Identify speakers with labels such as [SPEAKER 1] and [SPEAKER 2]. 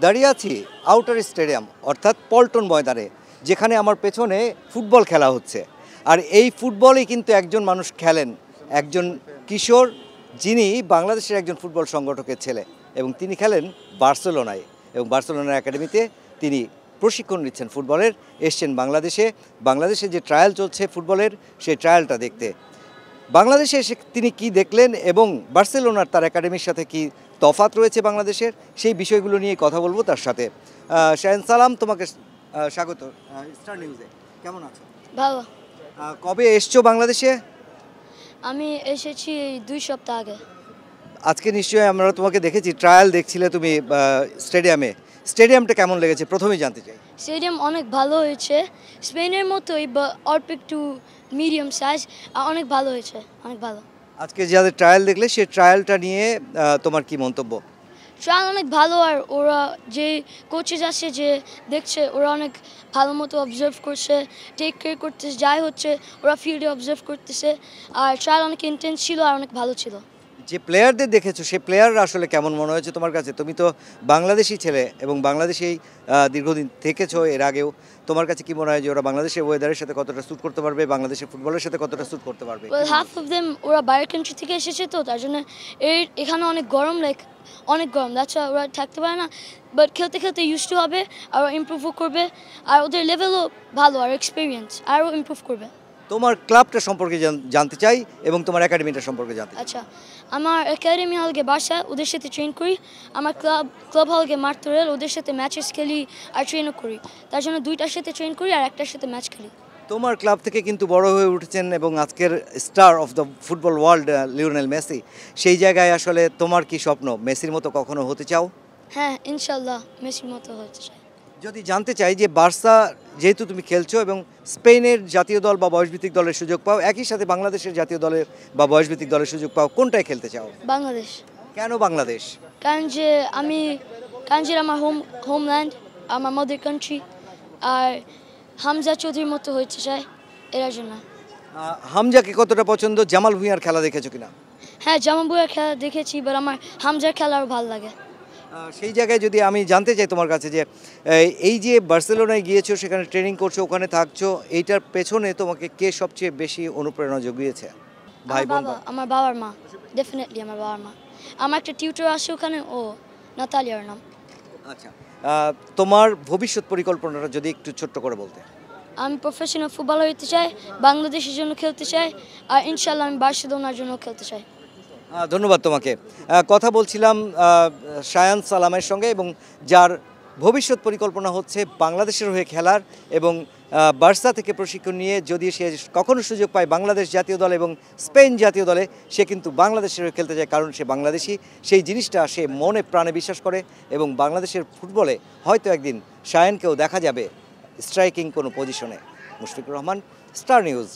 [SPEAKER 1] দাঁড়িয়ে আছি outer stadium অর্থাৎ পল্টন ময়দানে, যেখানে আমার পেছনে ফুটবল খেলা হচ্ছে। আর এই ফুটবলই কিন্তু একজন মানুষ খেলেন, একজন কিশোর, যিনি বাংলাদেশের একজন ফুটবল সংগঠকের ছেলে, এবং তিনি খেলেন বার্সেলোনায়, এবং বার্সেলোনার একাডেমিতে তিনি প্রশিক্ষণ নিচ্ছেন ফুটবলের। এসছেন বাংলাদেশে যে ট্রায়াল চলছে ফুটবলের, সেই ট্রায়ালটা দেখতে। বাংলাদেশে এসে তিনি কি দেখলেন এবং বার্সেলোনার তার একাডেমির সাথে কি তফাৎ রয়েছে বাংলাদেশের, সেই বিষয়গুলো নিয়ে কথা বলবো তার সাথে। শাহেন সালাম, তোমাকে স্বাগত স্টার নিউজে। কেমন আছো?
[SPEAKER 2] ভালো।
[SPEAKER 1] কবে এসছো বাংলাদেশে?
[SPEAKER 2] আমি এসেছি 2 সপ্তাহ আগে।
[SPEAKER 1] আজকে নিশ্চয়ই আমরা তোমাকে দেখেছি, ট্রায়াল দেখছিলে তুমি স্টেডিয়ামে। স্টেডিয়ামটা কেমন লেগেছে প্রথমেই জানতে চাই।
[SPEAKER 2] স্টেডিয়াম অনেক ভালো হয়েছে, স্পেনের মতোই বা অল্প একটু মিডিয়াম সাইজ। অনেক ভালো হয়েছে, অনেক ভালো।
[SPEAKER 1] আজকে যাদের ট্রায়াল দেখলে সেই ট্রায়ালটা নিয়ে তোমার কি মন্তব্য?
[SPEAKER 2] ট্রায়াল অনেক ভালো, আর ওরা যে কোচেস আছে যে দেখছে, ওরা অনেক ভালো মতো অবজার্ভ করছে, টেক কেয়ার করতেছে, যাই হচ্ছে ওরা ফিল্ডে অবজার্ভ করতেছে। আর ট্রায়াল অনেক ইন্টেন্স ছিল আর অনেক ভালো ছিল।
[SPEAKER 1] যে প্লেয়ারদের দেখেছো সেই প্লেয়াররা আসলে কেমন মনে হয়েছে তোমার কাছে? তুমি তো বাংলাদেশি ছেলে এবং বাংলাদেশেই দীর্ঘদিন থেকেছো এর আগেও। তোমার কাছে কি মনে হয় যে ওরা বাংলাদেশের ওয়েদারের সাথে কতটা স্যুট করতে পারবে, বাংলাদেশের ফুটবলের সাথে কতটা স্যুট করতে পারবে?
[SPEAKER 2] ওয়েল, হাফ অফ দেম ওরা বাইরের কান্ট্রি থেকে এসেছে, তো তার জন্য এখানে অনেক গরম, অনেক গরম, দ্যাটস ওরা থাকতে পারে না। বাট খেলতে খেলতে ইউজ টু হবে, আর ইমপ্রুভও করবে, আর ওদের লেভেলও ভালো, আর এক্সপিরিয়েন্স আরও ইমপ্রুভ করবে।
[SPEAKER 1] তোমার ক্লাবটা সম্পর্কে জানতে চাই এবং তোমার একাডেমিটা সম্পর্কে জানতে চাই।
[SPEAKER 2] আচ্ছা, আমার একাডেমি হলগে বাসা, ওদের সাথে ট্রেন করি। আমার ক্লাব হলগে মার্তরেল, ওদের সাথে ম্যাচেস খেলি আর ট্রেনও করি। তার জন্য 2টার সাথে ট্রেন করি আর 1টার সাথে ম্যাচ খেলি।
[SPEAKER 1] তোমার ক্লাব থেকে কিন্তু বড় হয়ে উঠেছেন এবং আজকের star of the football world Lionel Messi. সেই জায়গায় আসলে তোমার কি স্বপ্ন, মেসির মতো কখনো হতে চাও?
[SPEAKER 2] হ্যাঁ, ইনশাল্লাহ মেসির মতো হতে চাই।
[SPEAKER 1] যদি জানতে চাই যে বার্সা যেহেতু তুমি খেলছো এবং স্পেনের জাতীয় দল বা বয়সভিত্তিক দলের সুযোগ পাও, একই সাথে বাংলাদেশের জাতীয় দলের বা বয়সভিত্তিক দলের সুযোগ পাও, কোনটায় খেলতে চাও?
[SPEAKER 2] বাংলাদেশ।
[SPEAKER 1] কেন বাংলাদেশ?
[SPEAKER 2] কারণ যে আমার হোমল্যান্ড, আমার মাদার কান্ট্রি, আর হামজা চৌধুরীর মতো হতে চাই, এর জন্য।
[SPEAKER 1] হামজাকে কতটা পছন্দ? জামাল ভুঁইয়ার খেলা দেখেছো কিনা?
[SPEAKER 2] হ্যাঁ, জামাল ভুঁইয়ার খেলা দেখেছি, বাট আমার হামজার খেলা আরও ভালো লাগে।
[SPEAKER 1] সেই জায়গায় যদি আমি জানতে চাই তোমার কাছে যে এই যে বার্সেলোনায় গিয়েছো, সেখানে ট্রেনিং করছো, ওখানে থাকছো, এইটার পেছনে তোমাকে কে সবচেয়ে বেশি অনুপ্রেরণা জুগিয়েছে? ভাই বোন?
[SPEAKER 2] আমার বাবার মা, ডেফিনেটলি আমার বাবার মা। আমার একটা টিউটর আছে ওখানে, ও নাতালিয়ার নাম।
[SPEAKER 1] আচ্ছা, তোমার ভবিষ্যৎ পরিকল্পনাটা যদি একটু ছোট্ট করে বলতে।
[SPEAKER 2] আমি প্রফেশনাল ফুটবলার হতে চাই, বাংলাদেশের জন্য খেলতে চাই, আর ইনশাল্লাহ আমি বার্সেলোনার জন্য খেলতে চাই।
[SPEAKER 1] ধন্যবাদ তোমাকে। কথা বলছিলাম শায়ান সালামের সঙ্গে, এবং যার ভবিষ্যৎ পরিকল্পনা হচ্ছে বাংলাদেশের হয়ে খেলার, এবং বার্সা থেকে প্রশিক্ষণ নিয়ে যদি সে কখনো সুযোগ পায় বাংলাদেশ জাতীয় দল এবং স্পেন জাতীয় দলে, সে কিন্তু বাংলাদেশের হয়ে খেলতে যায়, কারণ সে বাংলাদেশি। সেই জিনিসটা সে মনে প্রাণে বিশ্বাস করে, এবং বাংলাদেশের ফুটবলে হয়তো একদিন শায়ানকেও দেখা যাবে স্ট্রাইকিং কোনো পজিশনে। Mushfiqur Rahman, star news.